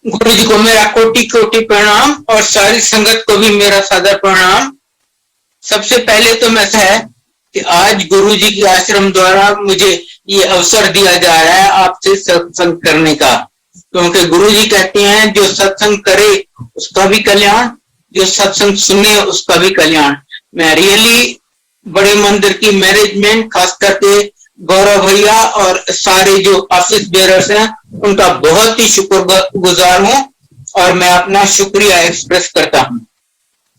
गुरु जी को मेरा कोटि कोटि प्रणाम और सारी संगत को भी मेरा सादर प्रणाम। सबसे पहले तो मैं है कि आज गुरु जी के आश्रम द्वारा मुझे ये अवसर दिया जा रहा है आपसे सत्संग करने का, क्योंकि गुरु जी कहते हैं जो सत्संग करे उसका भी कल्याण, जो सत्संग सुने उसका भी कल्याण। मैं रियली बड़े मंदिर की मैनेजमेंट, खास करके गौरव भैया और सारे जो ऑफिस बेयरर्स हैं उनका बहुत ही शुक्रगुजार हूं और मैं अपना शुक्रिया एक्सप्रेस करता हूं।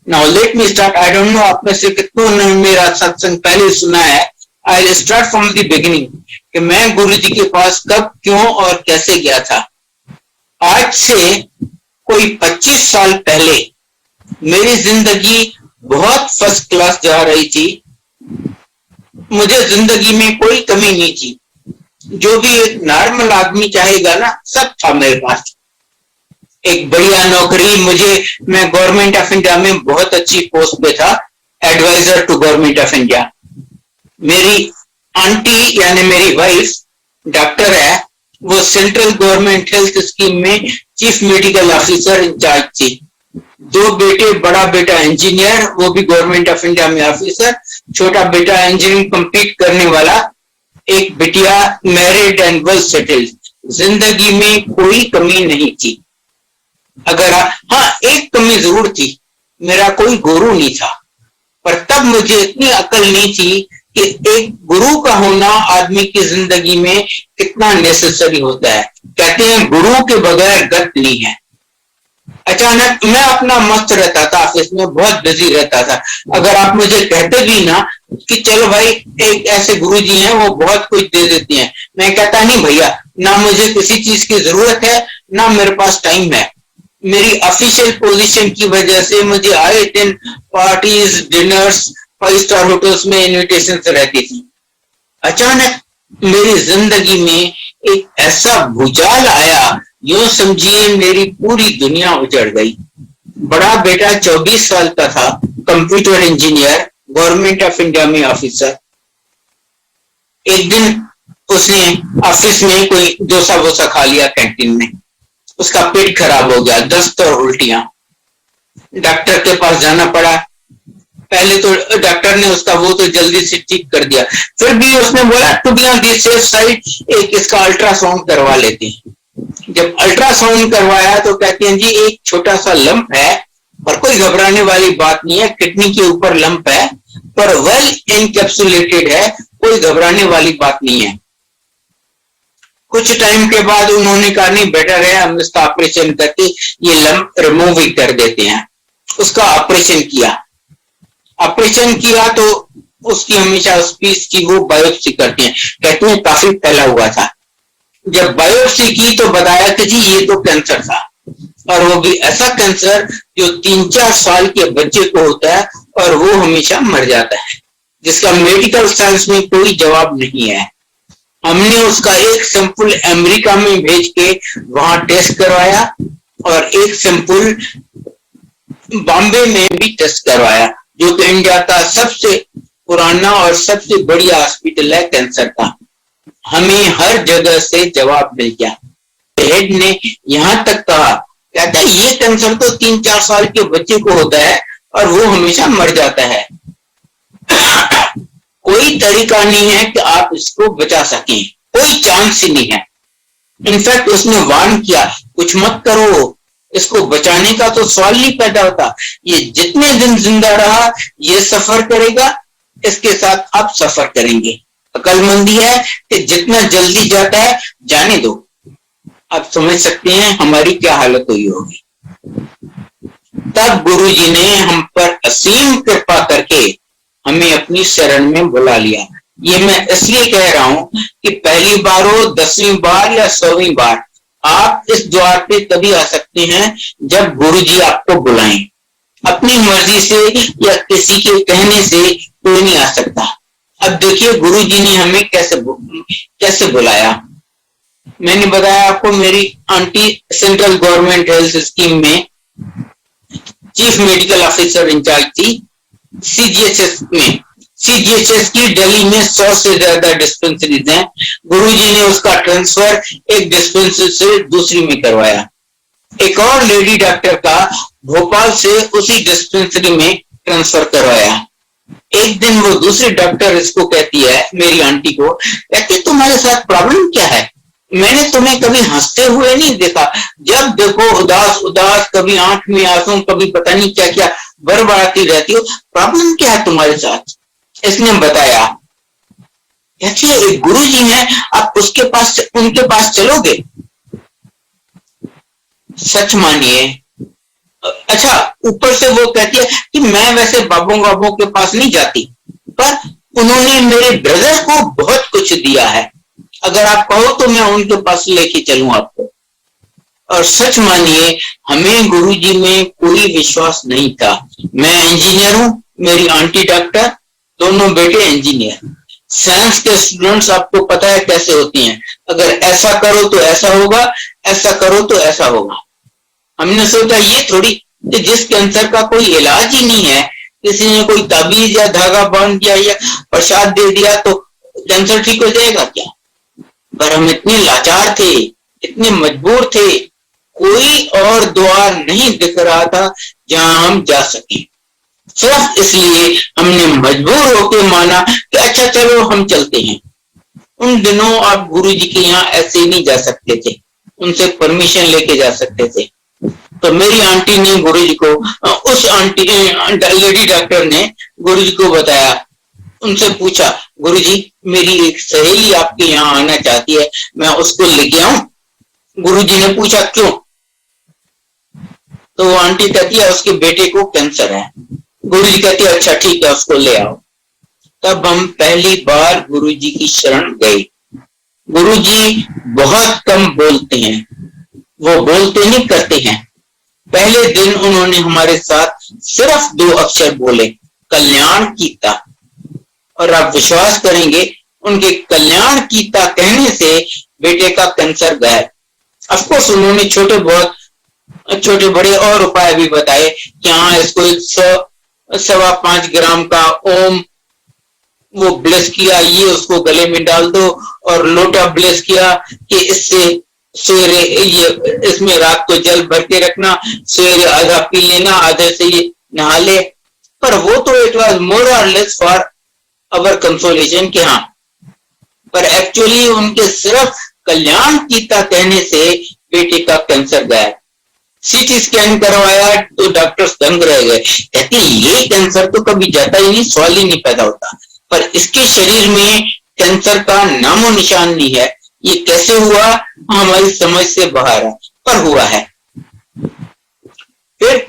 Now let me start. I don't know आप में से कितनों ने मेरा सत्संग पहले सुना है। I start from the beginning कि मैं गुरु जी के पास कब, क्यों और कैसे गया था। आज से कोई 25 साल पहले मेरी जिंदगी बहुत फर्स्ट क्लास जा रही थी। मुझे जिंदगी में कोई कमी नहीं थी। जो भी एक नॉर्मल आदमी चाहेगा ना, सब था मेरे पास। एक बढ़िया नौकरी, मैं गवर्नमेंट ऑफ इंडिया में बहुत अच्छी पोस्ट पे था, adviser to government of India. मेरी आंटी यानी मेरी वाइफ डॉक्टर है, वो सेंट्रल गवर्नमेंट हेल्थ स्कीम में चीफ मेडिकल ऑफिसर इंचार्ज थी। 2 बेटे, बड़ा बेटा इंजीनियर, वो भी गवर्नमेंट ऑफ इंडिया में ऑफिसर, छोटा बेटा इंजीनियरिंग कंप्लीट करने वाला, एक बिटिया मैरिड एंड वेल सेटल्ड। जिंदगी में कोई कमी नहीं थी। अगर हाँ, एक कमी जरूर थी, मेरा कोई गुरु नहीं था। पर तब मुझे इतनी अकल नहीं थी कि एक गुरु का होना आदमी की जिंदगी में कितना नेसेसरी होता है। कहते हैं गुरु के बगैर गत नहीं है। अचानक मैं अपना मस्त रहता था, ऑफिस में बहुत बिजी रहता था। अगर आप मुझे कहते भी ना कि चलो भाई एक ऐसे गुरु जी हैं वो बहुत कुछ दे देते हैं, मैं कहता नहीं भैया, ना मुझे किसी चीज की जरूरत है ना मेरे पास टाइम है। मेरी ऑफिशियल पोजीशन की वजह से मुझे आए दिन पार्टीज, डिनर्स, 5 स्टार होटल्स में इन्विटेशन रहती थी। अचानक मेरी जिंदगी में एक ऐसा भूचाल आया, यूं समझिए मेरी पूरी दुनिया उजड़ गई। बड़ा बेटा 24 साल का था, computer engineer, government of India में ऑफिसर। एक दिन उसने ऑफिस में कोई डोसा वोसा खा लिया कैंटीन में, उसका पेट खराब हो गया, दस्त और उल्टियां। डॉक्टर के पास जाना पड़ा। पहले तो डॉक्टर ने उसका वो तो जल्दी से ठीक कर दिया, फिर भी उसने बोला to be on the safe side एक इसका अल्ट्रासाउंड करवा लेते हैं। जब अल्ट्रासाउंड करवाया तो कहते हैं जी एक छोटा सा लंप है और कोई घबराने वाली बात नहीं है, किडनी के ऊपर लंप है पर वेल इनकैप्सुलेटेड है, कोई घबराने वाली बात नहीं है। कुछ टाइम के बाद उन्होंने कहा नहीं बेटर है हम इसका ऑपरेशन करके ये लंप रिमूव ही कर देते हैं। उसका ऑपरेशन किया। ऑपरेशन किया तो उसकी हमेशा उस पीस की वो बायोप्सी करते हैं, कहते हैं काफी फैला हुआ था। जब बायोप्सी की तो बताया कि जी ये तो कैंसर था, और वो भी ऐसा कैंसर जो 3-4 साल के बच्चे को होता है और वो हमेशा मर जाता है, जिसका मेडिकल साइंस में कोई जवाब नहीं है। हमने उसका एक सैंपल अमेरिका में भेज के वहां टेस्ट करवाया और एक सैंपल बॉम्बे में भी टेस्ट करवाया, जो कि इंडिया का सबसे पुराना और सबसे बढ़िया हॉस्पिटल है कैंसर का। हमें हर जगह से जवाब मिल गया। हेड ने यहां तक कहा, कहता है ये कैंसर तो 3-4 साल के बच्चे को होता है और वो हमेशा मर जाता है। कोई तरीका नहीं है कि आप इसको बचा सकें, कोई चांस ही नहीं है। इनफैक्ट उसने वार्न किया कुछ मत करो, इसको बचाने का तो सवाल नहीं पैदा होता। ये जितने दिन जिंदा रहा ये सफर करेगा, इसके साथ आप सफर करेंगे। अकलमंदी है कि जितना जल्दी जाता है जाने दो। आप समझ सकते हैं हमारी क्या हालत हुई होगी। तब गुरुजी ने हम पर असीम कृपा करके हमें अपनी शरण में बुला लिया। ये मैं इसलिए कह रहा हूं कि पहली बार हो, 10वीं बार या 100वीं बार, आप इस द्वार पे तभी आ सकते हैं जब गुरुजी आपको बुलाएं। अपनी मर्जी से या किसी के कहने से कोई नहीं आ सकता। अब देखिए गुरुजी ने हमें कैसे बुलाया। मैंने बताया आपको मेरी aunty central government health scheme में चीफ मेडिकल ऑफिसर इंचार्ज थी। सीजीएचएस में, सीजीएचएस की दिल्ली में 100 से ज्यादा डिस्पेंसरीज हैं। गुरुजी ने उसका ट्रांसफर एक डिस्पेंसरी से दूसरी में करवाया। एक और लेडी डॉक्टर का भोपाल से उसी डिस्पेंसरी में ट्रांसफर करवाया। एक दिन वो दूसरी डॉक्टर इसको कहती है, मेरी आंटी को, कहती तुम्हारे साथ प्रॉब्लम क्या है? मैंने तुम्हें कभी हंसते हुए नहीं देखा, जब देखो उदास उदास, कभी आंख में आंसू, कभी पता नहीं क्या क्या बड़बड़ाती रहती हो, प्रॉब्लम क्या है तुम्हारे साथ? इसने बताया। कहती है एक गुरु जी हैं, आप उनके पास चलोगे? सच मानिए, अच्छा ऊपर से वो कहती है कि मैं वैसे बाबों के पास नहीं जाती, पर उन्होंने मेरे ब्रदर को बहुत कुछ दिया है, अगर आप कहो तो मैं उनके पास लेके चलूं आपको। और सच मानिए, हमें गुरुजी में कोई विश्वास नहीं था। मैं इंजीनियर हूं, मेरी आंटी डॉक्टर, दोनों बेटे इंजीनियर। साइंस के स्टूडेंट्स आपको पता है कैसे होती हैं, अगर ऐसा करो तो ऐसा होगा, ऐसा करो तो ऐसा होगा। हमने सोचा ये थोड़ी कि जिस कैंसर का कोई इलाज ही नहीं है, किसी ने कोई ताबीज या धागा बांध दिया या प्रसाद दे दिया तो कैंसर ठीक हो जाएगा क्या? पर हम इतने लाचार थे, इतने मजबूर थे, कोई और द्वार नहीं दिख रहा था जहां हम जा सके। सिर्फ इसलिए हमने मजबूर होकर माना कि अच्छा चलो हम चलते हैं। उन दिनों आप गुरु जी के यहाँ ऐसे ही नहीं जा सकते थे, उनसे परमिशन लेके जा सकते थे। तो मेरी आंटी ने गुरु जी को, उस आंटी लेडी डॉक्टर ने गुरु जी को बताया, उनसे पूछा, गुरु जी मेरी एक सहेली आपके यहाँ आना चाहती है, मैं उसको लेके आऊं? गुरु जी ने पूछा क्यों? तो वो आंटी कहती है उसके बेटे को कैंसर है। गुरु जी कहती है अच्छा ठीक है, उसको ले आओ। तब हम पहली बार गुरु जी की शरण गए। गुरु जी बहुत कम बोलते हैं, वो बोलते नहीं करते हैं। पहले दिन उन्होंने हमारे साथ सिर्फ 2 अक्षर बोले, कल्याण कीता। और आप विश्वास करेंगे, उनके कल्याण कीता कहने से बेटे का कैंसर गायब। अफकोर्स उन्होंने छोटे बड़े और उपाय भी बताए कि हाँ इसको 100-1.25 ग्राम का ओम वो ब्लेस किया, ये उसको गले में डाल दो, और लोटा ब्लेस किया कि इससे सवेरे ये इसमें रात को जल भर के रखना, सवेरे आधा पी लेना, आधे से ये नहा ले। पर वो तो इट वॉज मोर और लेस फॉर अवर कंसोलेशन के हाँ, पर एक्चुअली उनके सिर्फ कल्याण कीता कहने से बेटे का कैंसर गायब। सीटी स्कैन करवाया तो डॉक्टर्स दंग रह गए, कहते ये कैंसर तो कभी जाता ही नहीं, सवाल ही नहीं पैदा होता, पर इसके शरीर में कैंसर का नामो निशान नहीं है, ये कैसे हुआ हमारी समझ से बाहर है, पर हुआ है। फिर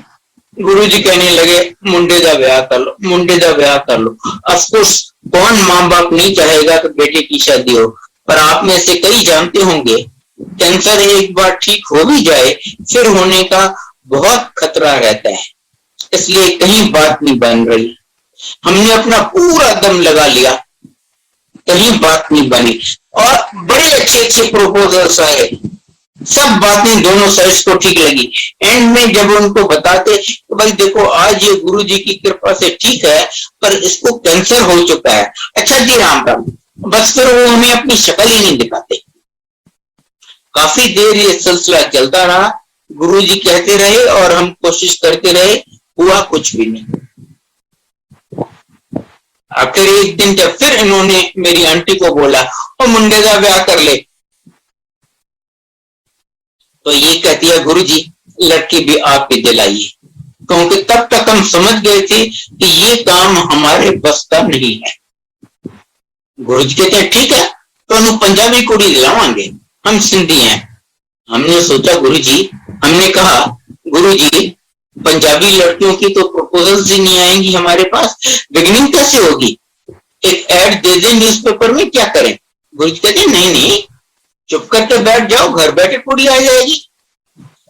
गुरुजी कहने लगे मुंडे का ब्याह कर लो, मुंडे का ब्याह कर लो। अफकोर्स कौन माँ बाप नहीं चाहेगा कि बेटे की शादी हो, पर आप में से कई जानते होंगे कैंसर एक बार ठीक हो भी जाए फिर होने का बहुत खतरा रहता है, इसलिए कहीं बात नहीं बन रही। हमने अपना पूरा दम लगा लिया, कहीं बात नहीं बनी, और बड़े अच्छे प्रपोजल्स आए, सब बातें दोनों साइड्स को ठीक लगी। एंड में जब उनको बताते तो भाई देखो आज ये गुरु जी की कृपा से ठीक है, पर इसको कैंसर हो चुका है, अच्छा जी राम राम, बस फिर वो हमें अपनी शक्ल ही नहीं दिखाते। काफी देर ये सिलसिला चलता रहा, गुरु जी कहते रहे और हम कोशिश करते रहे, हुआ कुछ भी नहीं। आखिर एक दिन जब फिर इन्होंने मेरी आंटी को बोला और मुंडे का ब्याह कर ले, तो ये कहती है गुरु जी लड़की भी आप ही दिलाइए, क्योंकि तब तक हम समझ गए थे कि ये काम हमारे बस का नहीं है। गुरु जी कहते हैं ठीक है तो हम पंजाबी कुड़ी दिलावांगे, हम सिंधी हैं। हमने सोचा गुरु जी, हमने कहा गुरु जी पंजाबी लड़कियों की तो प्रपोजल्स ही नहीं आएंगी हमारे पास, बिगिनिंग कैसे होगी, एक ऐड दे दें न्यूज़पेपर में, क्या करें? गुरु जी कहते नहीं चुप करके बैठ जाओ, घर बैठे कुड़ी आ जाएगी।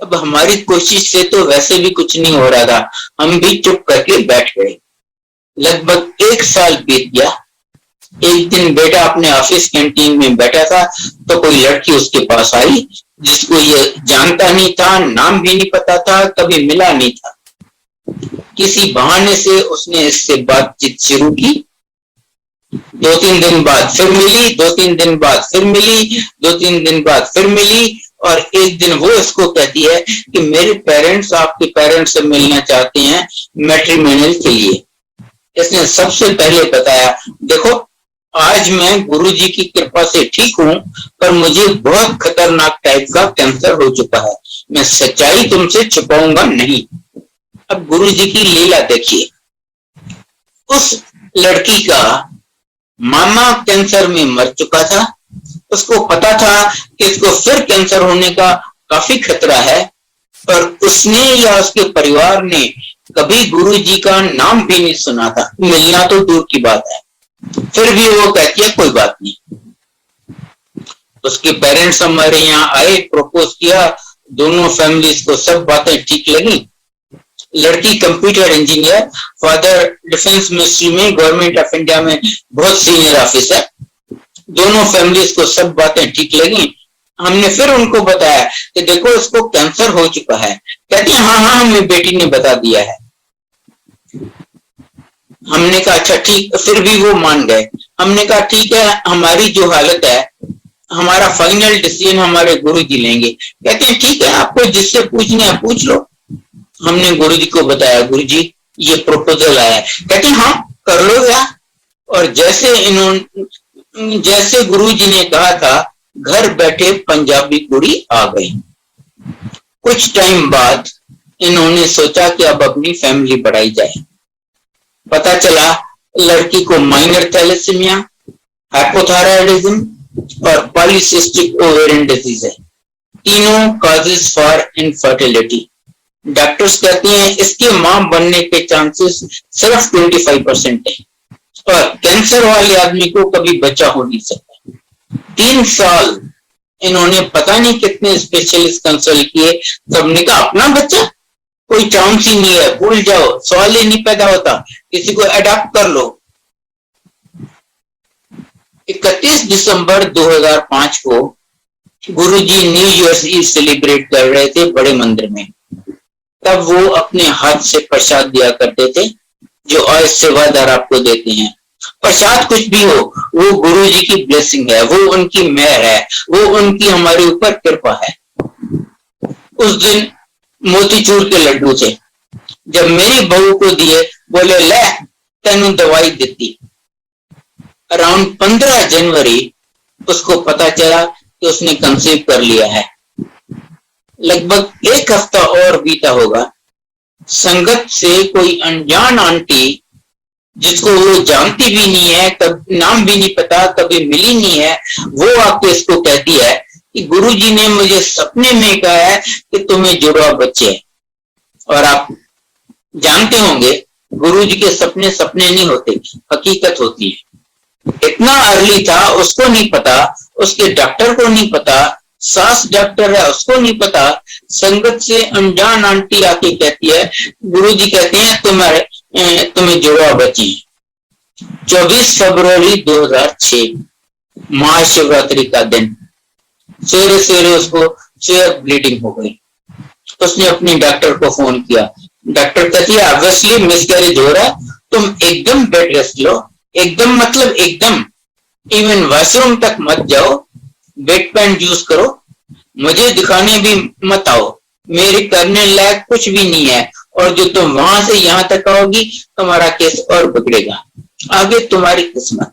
अब हमारी कोशिश से तो वैसे भी कुछ नहीं हो रहा था, हम भी चुप करके बैठ गए। लगभग 1 साल बीत गया। एक दिन बेटा अपने ऑफिस कैंटीन में बैठा था तो कोई लड़की उसके पास आई जिसको ये जानता नहीं था, नाम भी नहीं पता था, कभी मिला नहीं था। किसी बहाने से उसने इससे बातचीत शुरू की। 2-3 दिन बाद फिर मिली, 2-3 दिन बाद फिर मिली, 2-3 दिन बाद फिर मिली, और एक दिन वो इसको कहती है कि मेरे पेरेंट्स आपके पेरेंट्स से मिलना चाहते हैं मैट्रिमोनियल के लिए। इसने सबसे पहले बताया, देखो आज मैं गुरुजी की कृपा से ठीक हूं, पर मुझे बहुत खतरनाक टाइप का कैंसर हो चुका है, मैं सच्चाई तुमसे छुपाऊंगा नहीं। अब गुरुजी की लीला देखिए, उस लड़की का मामा कैंसर में मर चुका था, उसको पता था कि इसको फिर कैंसर होने का काफी खतरा है, पर उसने या उसके परिवार ने कभी गुरुजी का नाम भी नहीं सुना था, मिलना तो दूर की बात है। फिर भी वो कहती है कोई बात नहीं। उसके पेरेंट्स हमारे यहाँ आए, प्रपोज किया, दोनों फैमिलीज को सब बातें ठीक लगी। लड़की computer engineer, father defence ministry में, गवर्नमेंट ऑफ इंडिया में बहुत सीनियर ऑफिसर। दोनों फैमिलीज को सब बातें ठीक लगी। हमने फिर उनको बताया कि देखो इसको कैंसर हो चुका है। कहती है हाँ हाँ हमें बेटी ने बता दिया है। हमने कहा अच्छा ठीक, फिर भी वो मान गए। हमने कहा ठीक है, हमारी जो हालत है, हमारा फाइनल डिसीजन हमारे गुरुजी लेंगे। कहते हैं ठीक है, आपको जिससे पूछना है पूछ लो। हमने गुरुजी को बताया, गुरुजी ये प्रपोजल आया है। कहते हैं हाँ कर लो यार। और जैसे गुरुजी ने कहा था, घर बैठे पंजाबी कुड़ी आ गई। कुछ टाइम बाद इन्होंने सोचा कि अब अपनी फैमिली बढ़ाई जाए। पता चला लड़की को माइनर थैलेसीमिया, हाइपोथायराइडिज्म और पॉलीसिस्टिक ओवेरियन डिजीज है, तीनों कॉजेज फॉर इनफर्टिलिटी। डॉक्टर्स कहते हैं इसके मां बनने के चांसेस सिर्फ 25% है, और कैंसर वाले आदमी को कभी बच्चा हो नहीं सकता। 3 साल इन्होंने पता नहीं कितने स्पेशलिस्ट कंसल्ट किए, सबने कहा अपना बच्चा कोई चांस ही नहीं है, भूल जाओ, सवाल ही नहीं पैदा होता, किसी को अडॉप्ट कर लो। 31 दिसंबर 2005 को गुरुजी न्यू ईयर ईव सेलिब्रेट कर रहे थे बड़े मंदिर में। तब वो अपने हाथ से प्रसाद दिया करते थे, जो आज सेवादार आपको देते हैं। प्रसाद कुछ भी हो, वो गुरुजी की ब्लेसिंग है, वो उनकी मेहर है, वो उनकी हमारे ऊपर कृपा है। उस दिन मोतीचूर के लड्डू थे, जब मेरी बहू को दिए, बोले ले तेनू दवाई दी। अराउंड 15 जनवरी उसको पता चला कि उसने कंसीव कर लिया है। लगभग 1 हफ्ता और बीता होगा, संगत से कोई अनजान आंटी, जिसको वो जानती भी नहीं है, कभी नाम भी नहीं पता, कभी मिली नहीं है, वो आके इसको कहती है कि गुरुजी ने मुझे सपने में कहा है कि तुम्हें जुड़वा बच्चे हैं। और आप जानते होंगे गुरुजी के सपने सपने नहीं होते, हकीकत होती है। इतना अर्ली था, उसको नहीं पता, उसके डॉक्टर को नहीं पता, सास डॉक्टर है उसको नहीं पता। संगत से अनजान आंटी आके कहती है, गुरुजी कहते हैं तुम्हें जुड़वा बच्चे हैं। 24 फरवरी 2006 महाशिवरात्रि का दिन, सवेरे सवेरे उसको शेयर ब्लीडिंग हो गई। उसने अपनी डॉक्टर को फोन किया। डॉक्टर कहती है ऑब्वियसली मिसकैरेज हो रहा है, तुम एकदम बेड रेस्ट लो, एकदम मतलब एकदम, इवन वॉशरूम तक मत जाओ, बेड पेन यूज करो, मुझे दिखाने भी मत आओ, मेरे करने लायक कुछ भी नहीं है, और जो तुम वहां से यहां तक आओगी तुम्हारा केस और बिगड़ेगा, आगे तुम्हारी किस्मत।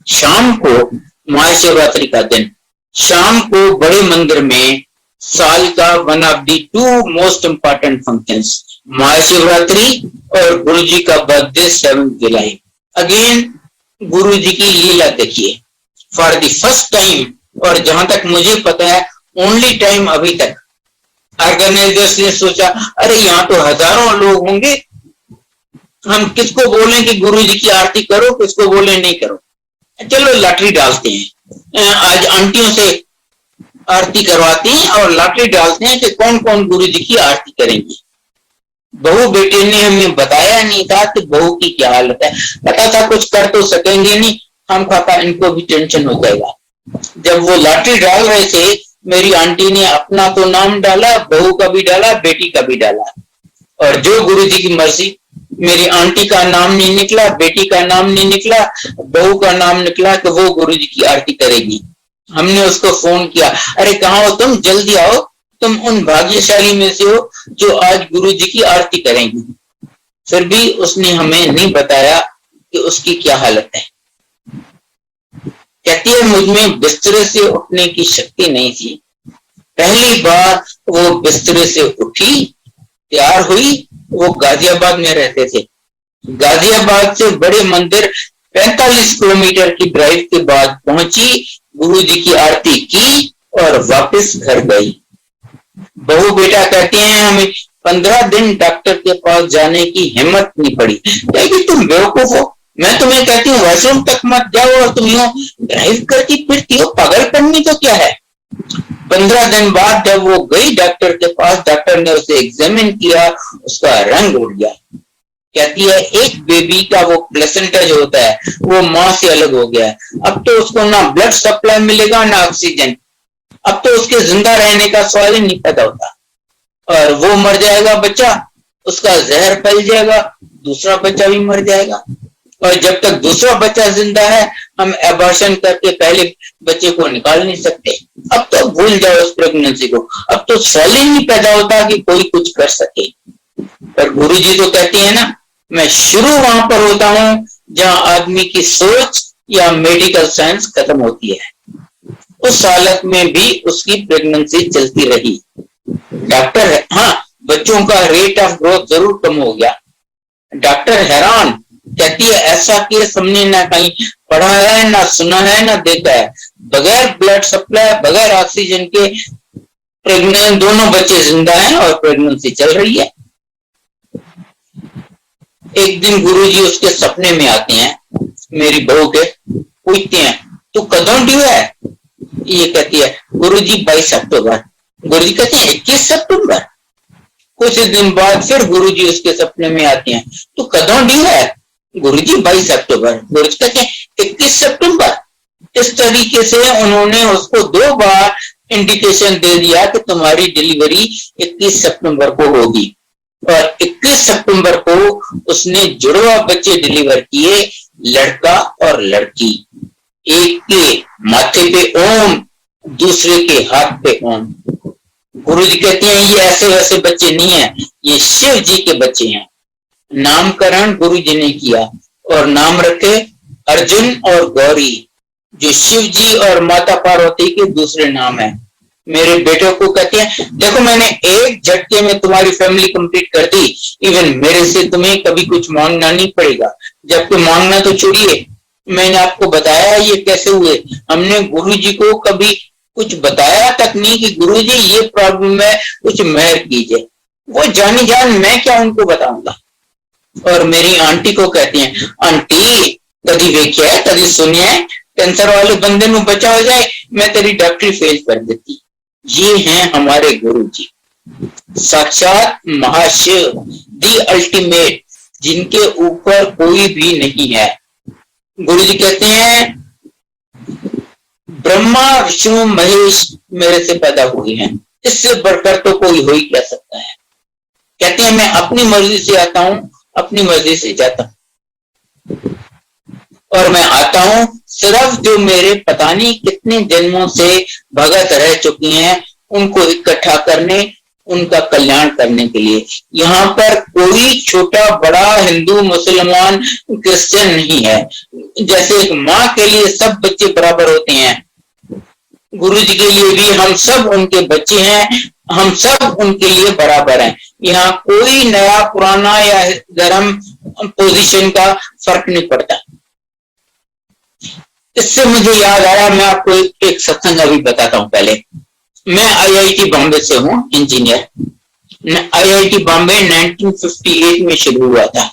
शाम को महाशिवरात्रि का दिन, शाम को बड़े मंदिर में साल का one of the 2 most important functions, Mahashivratri और गुरुजी का बर्थडे 7 जुलाई। अगेन गुरुजी की लीला देखिए, फॉर द फर्स्ट टाइम, और जहां तक मुझे पता है ओनली टाइम अभी तक, ऑर्गेनाइजर्स ने सोचा अरे यहाँ तो हजारों लोग होंगे, हम किसको बोलें कि गुरुजी की आरती करो, किसको बोले नहीं करो, चलो लॉटरी डालते हैं। आज आंटियों से आरती करवाते हैं और लॉटरी डालते हैं कि कौन कौन गुरुजी की आरती करेंगे। बहू बेटे ने हमें बताया नहीं था कि बहू की क्या हालत है, पता था कुछ कर तो सकेंगे नहीं, हम खाका इनको भी टेंशन हो जाएगा। जब वो लॉटरी डाल रहे थे, मेरी आंटी ने अपना तो नाम डाला, बहू का भी डाला, बेटी का भी डाला, और जो गुरुजी की मर्जी, मेरी आंटी का नाम नहीं निकला, बेटी का नाम नहीं निकला, बहू का नाम निकला कि वो गुरुजी की आरती करेगी। हमने उसको फोन किया, अरे कहाँ हो तुम, जल्दी आओ, तुम उन भाग्यशाली में से हो जो आज गुरु जी की आरती करेंगी। फिर भी उसने हमें नहीं बताया कि उसकी क्या हालत है। कहती है मुझ में बिस्तरे से उठने की शक्ति नहीं थी। पहली बार वो बिस्तरे से उठी, तैयार हुई। वो गाजियाबाद में रहते थे। गाजियाबाद से बड़े मंदिर 45 किलोमीटर की ड्राइव के बाद पहुंची, गुरु जी की आरती की और वापस घर गई। बहू बेटा कहते हैं हमें 15 दिन डॉक्टर के पास जाने की हिम्मत नहीं पड़ी। कि तुम बेवकूफ हो, मैं तुम्हें कहती हूँ वॉशरूम तक मत जाओ और तुम यूं ड्राइव करती फिरती हो, पागल करनी तो क्या है। 15 दिन बाद जब वो गई डॉक्टर के पास, डॉक्टर ने उसे एग्जामिन किया, उसका रंग उड़ गया। कहती है एक बेबी का वो प्लेसेंटा जो होता है वो माँ से अलग हो गया है। अब तो उसको ना ब्लड सप्लाई मिलेगा ना ऑक्सीजन। अब तो उसके जिंदा रहने का सवाल ही नहीं पैदा होता, और वो मर जाएगा बच्चा, उसका जहर फैल जाएगा, दूसरा बच्चा भी मर जाएगा। और जब तक दूसरा बच्चा जिंदा है हम एबॉर्शन करके पहले बच्चे को निकाल नहीं सकते। अब तो भूल जाओ उस प्रेगनेंसी को, अब तो सवाल ही नहीं पैदा होता कि कोई कुछ कर सके। पर गुरु जी तो कहती है ना, मैं शुरू वहां पर होता हूं जहां आदमी की सोच या मेडिकल साइंस खत्म होती है। उस हालत में भी उसकी प्रेगनेंसी चलती रही। डॉक्टर हाँ, बच्चों का रेट ऑफ ग्रोथ जरूर कम हो गया। डॉक्टर हैरान, कहती है ऐसा केस हमने ना कहीं पढ़ा है, ना सुना है, ना देखा है। बगैर ब्लड सप्लाई, बगैर ऑक्सीजन के प्रेग्नेंट दोनों बच्चे जिंदा हैं और प्रेगनेंसी चल रही है। एक दिन गुरुजी उसके सपने में आते हैं, मेरी बहू के, पूछते हैं तू कदों ड्यू है। ये कहती है गुरुजी 22 अक्टूबर। गुरुजी कहते हैं 21 सितंबर। कुछ दिन बाद फिर गुरुजी उसके सपने में आते हैं, तू कदों ड्यू है। गुरुजी 22 अक्टूबर। गुरुजी कहते हैं 21 सितंबर। इस तरीके से उन्होंने उसको 2 बार इंडिकेशन दे दिया कि तुम्हारी डिलीवरी 21 सितंबर को होगी। और 21 सितंबर को उसने जुड़वा बच्चे डिलीवर किए, लड़का और लड़की। एक के माथे पे ओम, दूसरे के हाथ पे ओम। गुरुजी कहते हैं ये ऐसे वैसे बच्चे नहीं है, ये शिव जी के बच्चे हैं। नामकरण गुरुजी ने किया और नाम रखे अर्जुन और गौरी, जो शिव जी और माता पार्वती के दूसरे नाम है। मेरे बेटे को कहते हैं देखो मैंने एक झटके में तुम्हारी फैमिली कंप्लीट कर दी, इवन मेरे से तुम्हें कभी कुछ मांगना नहीं पड़ेगा। जबकि मांगना तो छोड़िए, मैंने आपको बताया ये कैसे हुए। हमने गुरुजी को कभी कुछ बताया तक नहीं कि गुरुजी ये प्रॉब्लम है, कुछ मेहर कीजिए। वो जानी जान मैं क्या उनको बताऊंगा। और मेरी आंटी को कहती हैं आंटी कभी देखिए कभी सुनिए कैंसर वाले बंदे में बचा हो जाए, मैं तेरी डॉक्टरी फेल कर देती। ये हैं हमारे गुरु जी, साक्षात महाशिव, दी अल्टीमेट, जिनके ऊपर कोई भी नहीं है। गुरु जी कहते हैं ब्रह्मा विष्णु महेश मेरे से पैदा हुए हैं, इससे बढ़कर तो कोई हो ही क्या सकता है। कहते हैं मैं अपनी मर्जी से आता हूं, अपनी मर्जी से जाता हूं, और मैं आता हूं सिर्फ जो मेरे पता नहीं कितने जन्मों से भगत रह चुके हैं उनको इकट्ठा करने, उनका कल्याण करने के लिए। यहाँ पर कोई छोटा बड़ा हिंदू मुसलमान क्रिश्चियन नहीं है। जैसे एक माँ के लिए सब बच्चे बराबर होते हैं, गुरु जी के लिए भी हम सब उनके बच्चे हैं, हम सब उनके लिए बराबर हैं। यहाँ कोई नया पुराना या धर्म पोजीशन का फर्क नहीं पड़ता। इससे मुझे याद आया, मैं आपको एक सत्संग अभी बताता हूं। पहले मैं आईआईटी बॉम्बे से हूं, इंजीनियर। आईआईटी बॉम्बे 1958 में शुरू हुआ था।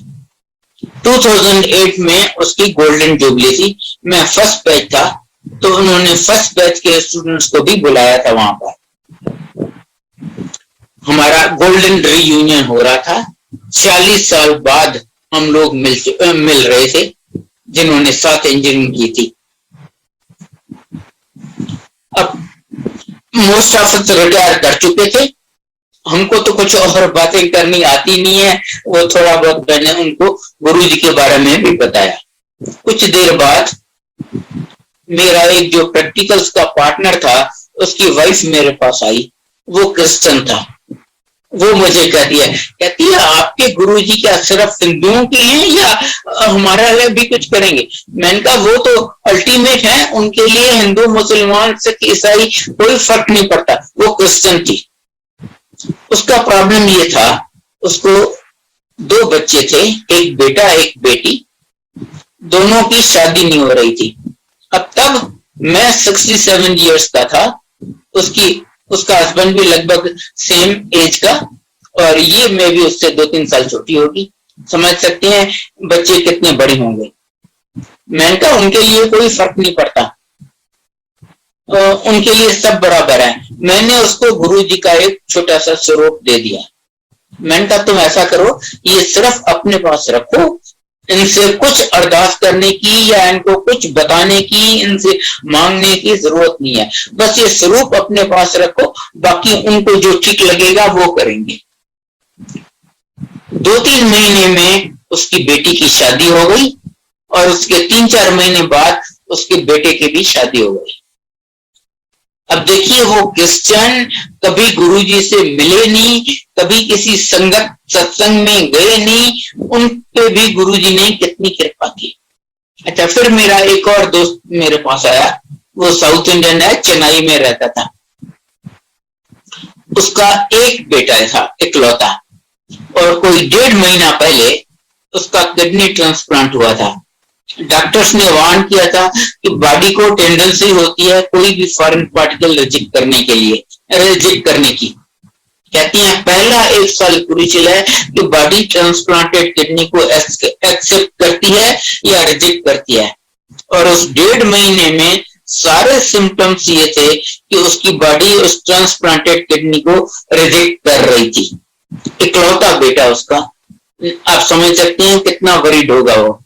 2008 में उसकी गोल्डन जुबली थी। मैं फर्स्ट बैच था, तो उन्होंने फर्स्ट बैच के स्टूडेंट्स को भी बुलाया था। वहां पर हमारा गोल्डन रीयूनियन हो रहा था। 40 साल बाद हम लोग मिल रहे थे, जिन्होंने साथ इंजीनियरिंग की थी। अब मोस्ट ऑफ अस रिटायर कर चुके थे, हमको तो कुछ और बातें करनी आती नहीं है। वो थोड़ा बहुत मैंने उनको गुरु जी के बारे में भी बताया। कुछ देर बाद मेरा एक जो प्रैक्टिकल्स का पार्टनर था, उसकी वाइफ मेरे पास आई, वो क्रिश्चियन था। वो मुझे कहती है आपके गुरुजी क्या सिर्फ हिंदुओं के हैं या हमारा लिए भी कुछ करेंगे? मैंने कहा वो तो अल्टीमेट है, उनके लिए हिंदू मुसलमान सिख ईसाई कोई फर्क नहीं पड़ता। वो क्रिश्चियन थी। उसका प्रॉब्लम ये था, उसको 2 बच्चे थे, एक बेटा एक बेटी, दोनों की शादी नहीं हो रही थी। अब तब मैं 67 इयर्स का था, उसका हस्बैंड भी लगभग सेम एज का, और ये मैं भी उससे 2-3 साल छोटी होगी। समझ सकते हैं बच्चे कितने बड़े होंगे। मैंने कहा उनके लिए कोई फर्क नहीं पड़ता, उनके लिए सब बराबर है। मैंने उसको गुरुजी का एक छोटा सा स्वरूप दे दिया। मैंने कहा तुम ऐसा करो, ये सिर्फ अपने पास रखो, इनसे कुछ अरदास करने की या इनको कुछ बताने की, इनसे मांगने की जरूरत नहीं है। बस ये स्वरूप अपने पास रखो, बाकी उनको जो ठीक लगेगा वो करेंगे। 2-3 महीने में उसकी बेटी की शादी हो गई और उसके 3-4 महीने बाद उसके बेटे की भी शादी हो गई। अब देखिए वो क्रिश्चियन, कभी गुरुजी से मिले नहीं, कभी किसी संगत सत्संग में गए नहीं, उन पे भी गुरुजी ने कितनी कृपा की। अच्छा, फिर मेरा एक और दोस्त मेरे पास आया, वो साउथ इंडियन है, चेन्नई में रहता था। उसका एक बेटा था इकलौता, और कोई 1.5 महीना पहले उसका किडनी ट्रांसप्लांट हुआ था। डॉक्टर्स ने वार्न किया था कि बॉडी को टेंडेंसी होती है कोई भी फॉरेन पार्टिकल रिजेक्ट करने की। कहती हैं पहला 1 साल क्रूशियल है कि बॉडी ट्रांसप्लांटेड किडनी को एक्सेप्ट करती है या रिजेक्ट करती है। और उस 1.5 महीने में सारे सिम्टम्स ये थे कि उसकी बॉडी उस ट्रांसप्लांटेड किडनी को रिजेक्ट कर रही थी। इकलौता बेटा उसका, आप समझ सकते हैं कितना वरीड होगा वो।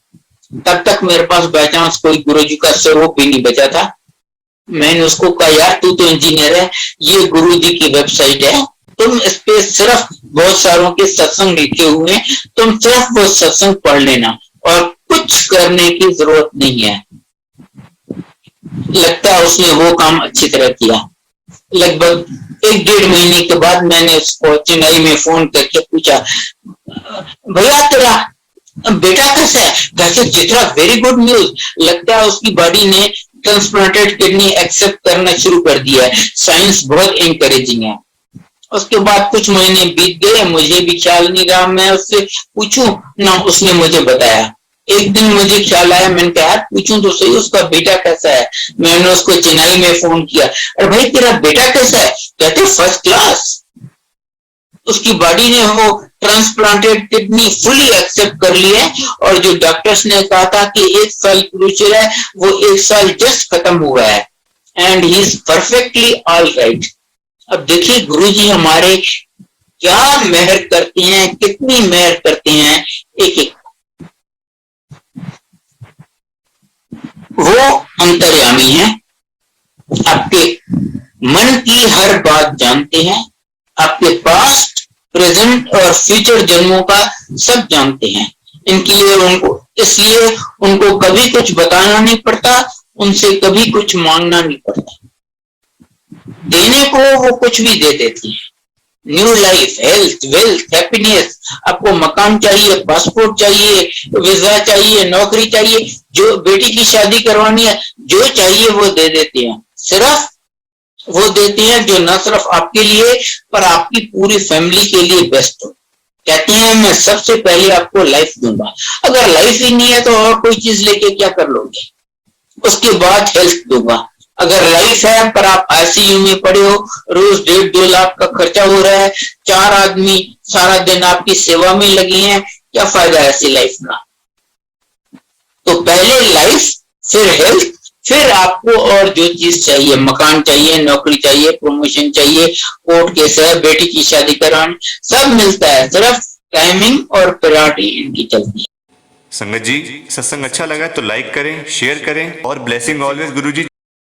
तब तक मेरे पास बाय चांस कोई गुरुजी का स्वरूप भी नहीं बचा था। मैंने उसको कहा यार तू तो इंजीनियर है, ये गुरुजी की वेबसाइट है, तुम इस पे सिर्फ बहुत सारों के सत्संग लिखे हुए हैं, तुम सिर्फ वो सत्संग पढ़ लेना और कुछ करने की जरूरत नहीं है। लगता है उसने वो काम अच्छी तरह किया। लगभग 1-1.5 महीने के बाद मैंने उसको चेन्नई में फोन करके पूछा, भैया तेरा बेटा कैसा है? वैसे जितना वेरी गुड न्यूज, लगता है उसकी बॉडी ने ट्रांसप्लांटेड किडनी एक्सेप्ट करना शुरू कर दिया है। साइंस बहुत एनकरेजिंग है। उसके बाद कुछ महीने बीत गए, मुझे भी ख्याल नहीं रहा मैं उससे पूछूं ना, उसने मुझे बताया। एक दिन मुझे ख्याल आया, मैंने कहा यार पूछूं तो सही उसका बेटा कैसा है। मैंने उसको चेन्नई में फोन किया, अरे भाई तेरा बेटा कैसा है? कहते फर्स्ट क्लास, उसकी बॉडी ने वो ट्रांसप्लांटेड किडनी फुली एक्सेप्ट कर ली है, और जो डॉक्टर्स ने कहा था कि 1 साल क्रूशियल है, वो 1 साल जस्ट खत्म हुआ है and he is perfectly all right. अब देखिए गुरुजी हमारे क्या मेहर करते हैं, कितनी मेहर करते हैं एक एक। वो अंतर्यामी है, आपके मन की हर बात जानते हैं, आपके पास्ट प्रेजेंट और फ्यूचर जन्मों का सब जानते हैं। इनके लिए इसलिए उनको कभी कुछ बताना नहीं पड़ता, उनसे कभी कुछ मांगना नहीं पड़ता। देने को वो कुछ भी दे देती है। New life, health, wealth, happiness. आपको मकान चाहिए, पासपोर्ट चाहिए, वीजा चाहिए, नौकरी चाहिए, जो बेटी की शादी करवानी है, जो चाहिए वो दे देते हैं। सिर्फ वो देते हैं जो न सिर्फ आपके लिए पर आपकी पूरी फैमिली के लिए बेस्ट हो। कहते हैं मैं सबसे पहले आपको लाइफ दूंगा। अगर लाइफ ही नहीं है तो और कोई चीज लेके क्या कर लोगे? उसके बाद हेल्थ दूंगा। अगर लाइफ है पर आप आईसीयू में पड़े हो, रोज 1.5-2 लाख का खर्चा हो रहा है, 4 आदमी सारा दिन आपकी सेवा में लगे हैं, क्या फायदा ऐसी लाइफ का? तो पहले लाइफ, फिर हेल्थ, फिर आपको और जो चीज चाहिए, मकान चाहिए, नौकरी चाहिए, प्रमोशन चाहिए, कोर्ट केस है, बेटी की शादी करानी, सब मिलता है। सिर्फ टाइमिंग और प्रायोरिटी इनकी चलती है। संगत जी, सत्संग अच्छा लगा तो लाइक करें, शेयर करें और ब्लेसिंग ऑलवेज गुरुजी।